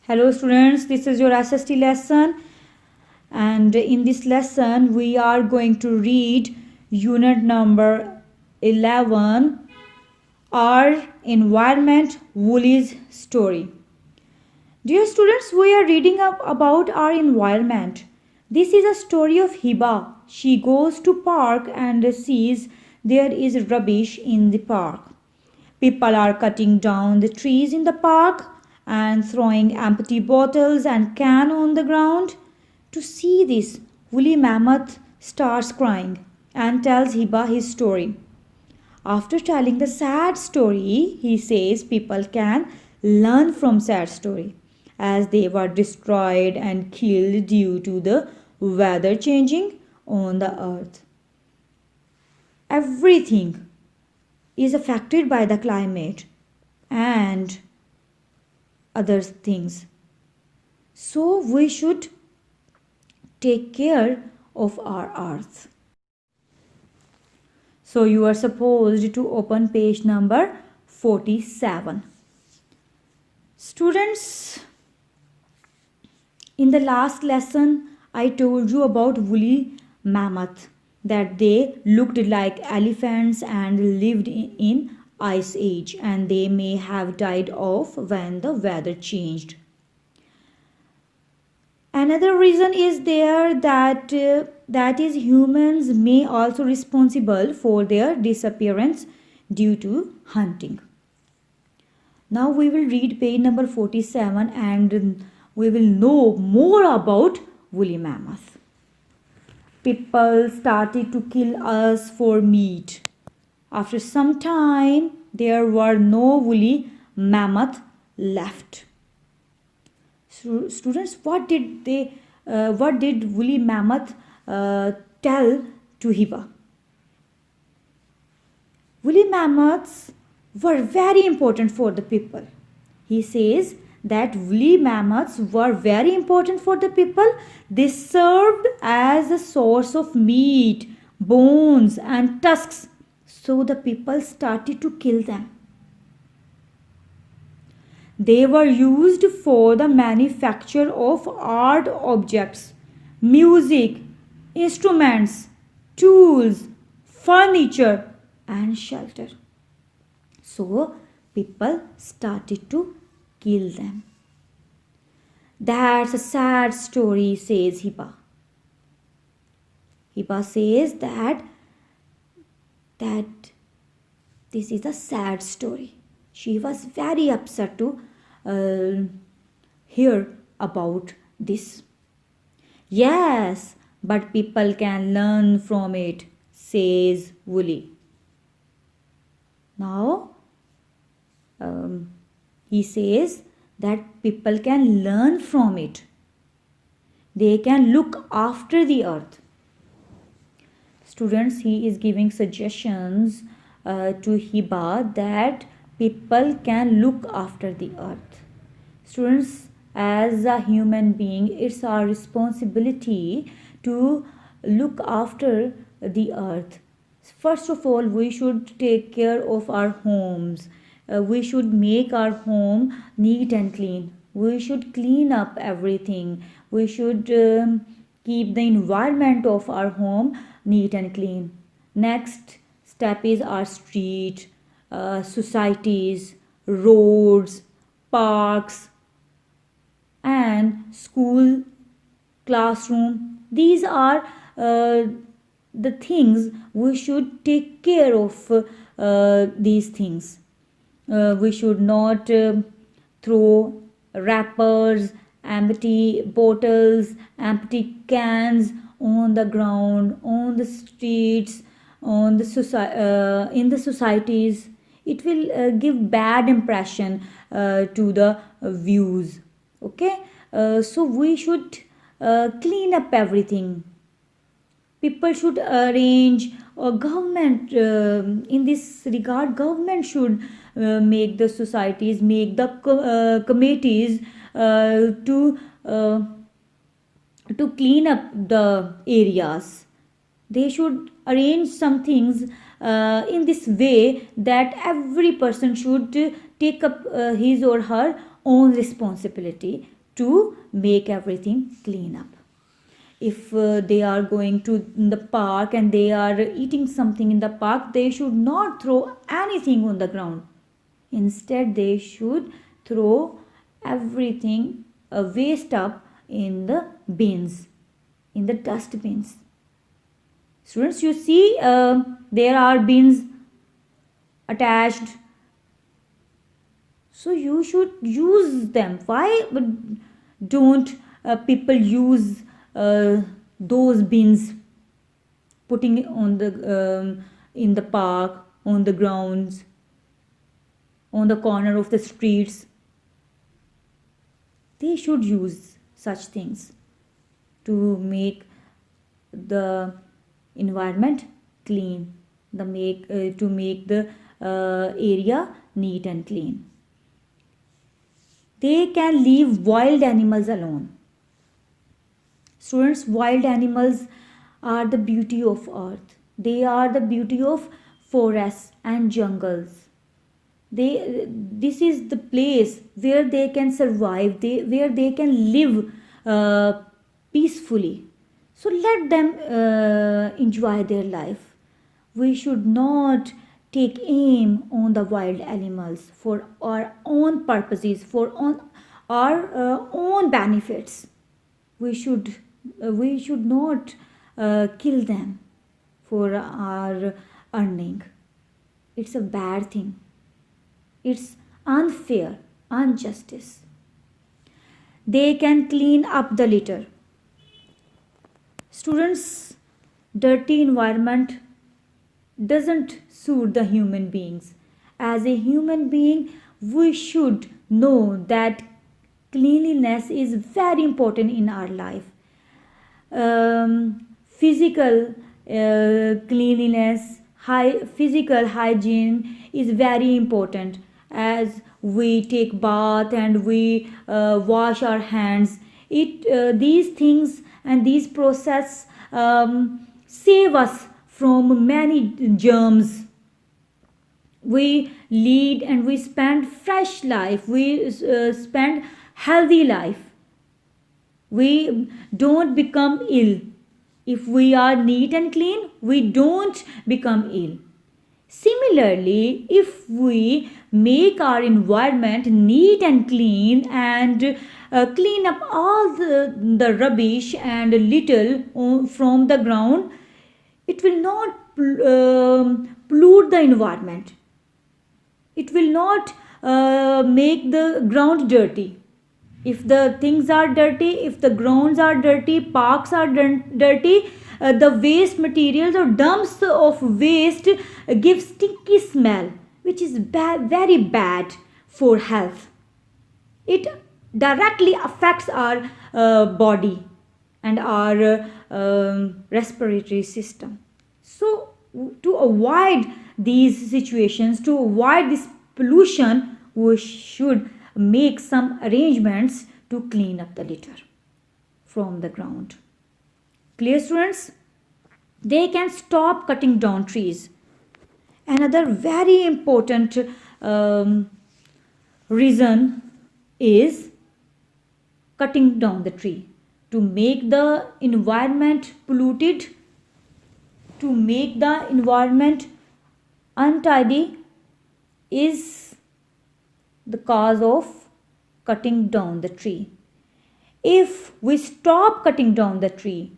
Hello students, this is your SST lesson, and in this lesson we are going to read unit number 11, Our Environment, Woolly's Story. Dear students, we are reading up about our environment. This is a story of Hiba. She goes to park and sees there is rubbish in the park. People are cutting down the trees in the park and throwing empty bottles and cans on the ground. To see this, Woolly Mammoth starts crying and tells Hiba his story. After telling the sad story, he says people can learn from sad story as they were destroyed and killed due to the weather changing on the earth. Everything is affected by the climate and other things. So we should take care of our earth. So you are supposed to open page number 47. Students, in the last lesson I told you about woolly mammoth, that they looked like elephants and lived in ice age, and they may have died off when the weather changed. Another reason is there that is humans may also responsible for their disappearance due to hunting. Now we will read page number 47 and we will know more about woolly mammoth. People started to kill us for meat. After some time, there were no woolly mammoth left. Students, what did woolly mammoth tell to Hiba? Woolly mammoths were very important for the people. He says that woolly mammoths were very important for the people. They served as a source of meat, bones, and tusks. So the people started to kill them. They were used for the manufacture of art objects, music, instruments, tools, furniture, and shelter. So people started to kill them. That's a sad story, says Hiba. Hiba says that this is a sad story. She was very upset to hear about this. Yes, but people can learn from it, says Woolly. Now, he says that people can learn from it. They can look after the earth. Students, he is giving suggestions to Hiba that people can look after the earth. Students, as a human being, it's our responsibility to look after the earth. First of all, we should take care of our homes. We should make our home neat and clean. We should clean up everything. We should keep the environment of our home neat and clean. Next step is our street, societies, roads, parks, and school, classroom. These are the things we should take care of. These things we should not throw wrappers, empty bottles, empty cans on the ground, on the streets, on the in the societies. It will give bad impression to the views. Okay, so we should clean up everything. People should arrange, or government in this regard, government should make the societies, make the committees to clean up the areas. They should arrange some things in this way that every person should take up his or her own responsibility to make everything clean up. If they are going to the park and they are eating something in the park, they should not throw anything on the ground. Instead, they should throw everything waste up in the bins, in the dustbins. Students, you see there are bins attached, so you should use them. Why don't people use those bins, putting it on the in the park, on the grounds, on the corner of the streets? They should use such things to make the environment clean, to make the area neat and clean. They can leave wild animals alone. Students, wild animals are the beauty of earth. They are the beauty of forests and jungles. This is the place where they can survive, where they can live peacefully. So let them enjoy their life. We should not take aim on the wild animals for our own purposes, for our own benefits. We should not kill them for our earning. It's a bad thing. It's unfair, injustice. They can clean up the litter. Students, dirty environment doesn't suit the human beings. As a human being, we should know that cleanliness is very important in our life. Physical cleanliness, physical hygiene is very important. As we take bath and we wash our hands, these things and these process save us from many germs. We lead and we spend fresh life, we spend healthy life. We don't become ill. If we are neat and clean, we don't become ill. Similarly, if we make our environment neat and clean and clean up all the rubbish and litter from the ground, it will not pollute the environment. It will not make the ground dirty. If the things are dirty, if the grounds are dirty, parks are dirty, the waste materials or dumps of waste give stinky smell, which is very bad for health. It directly affects our body and our respiratory system. So to avoid these situations, to avoid this pollution, we should make some arrangements to clean up the litter from the ground. Clear, students? They can stop cutting down trees. Another very important reason is cutting down the tree. To make the environment polluted, to make the environment untidy is the cause of cutting down the tree. If we stop cutting down the tree,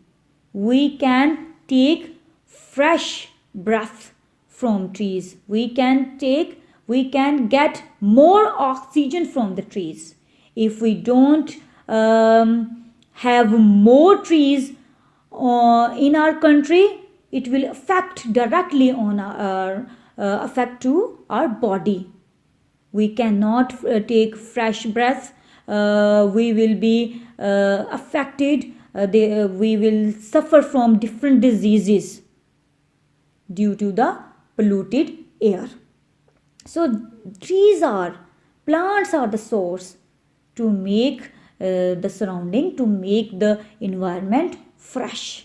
we can take fresh breath from trees. We can get more oxygen from the trees. If we don't have more trees in our country, it will affect directly on affect to our body. We cannot take fresh breath. We will be affected. We will suffer from different diseases due to the polluted air. So plants are the source to make the surrounding, to make the environment fresh.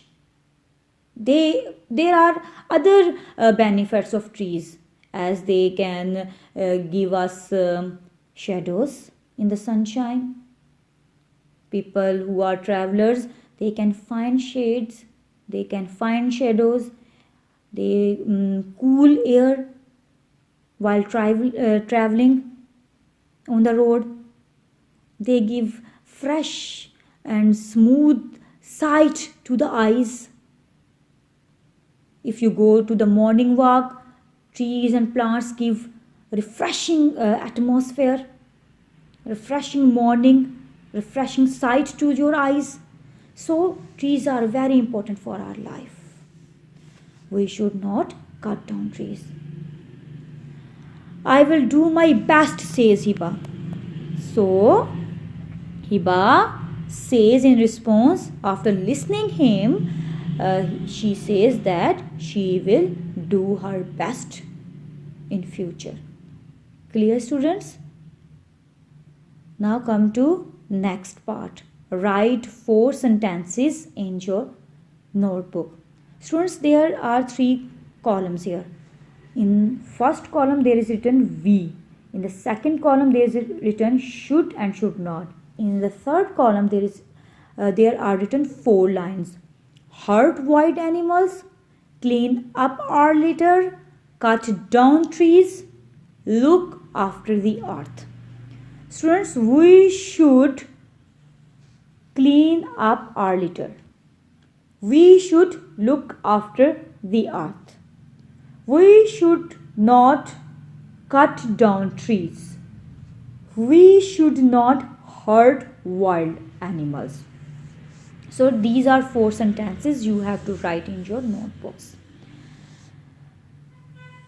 There are other benefits of trees, as they can give us shadows in the sunshine. People who are travelers, they can find shades, they can find shadows, they cool air while traveling on the road. They give fresh and smooth sight to the eyes. If you go to the morning walk, trees and plants give refreshing atmosphere, refreshing morning, refreshing sight to your eyes. So trees are very important for our life. We should not cut down trees. I will do my best, says Hiba. So Hiba says in response, after listening him, she says that she will do her best in future. Clear, students? Now come to next part. Write 4 sentences in your notebook. Students, there are 3 columns here. In first column there is written we. In the second column there is written should and should not. In the third column there are written 4 lines. Hurt wild animals, clean up our litter, cut down trees, look after the earth. Students, we should clean up our litter. We should look after the earth. We should not cut down trees. We should not hurt wild animals. So these are 4 sentences you have to write in your notebooks.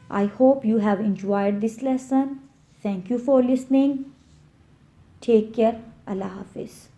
I hope you have enjoyed this lesson. Thank you for listening. Take care. Allah Hafiz.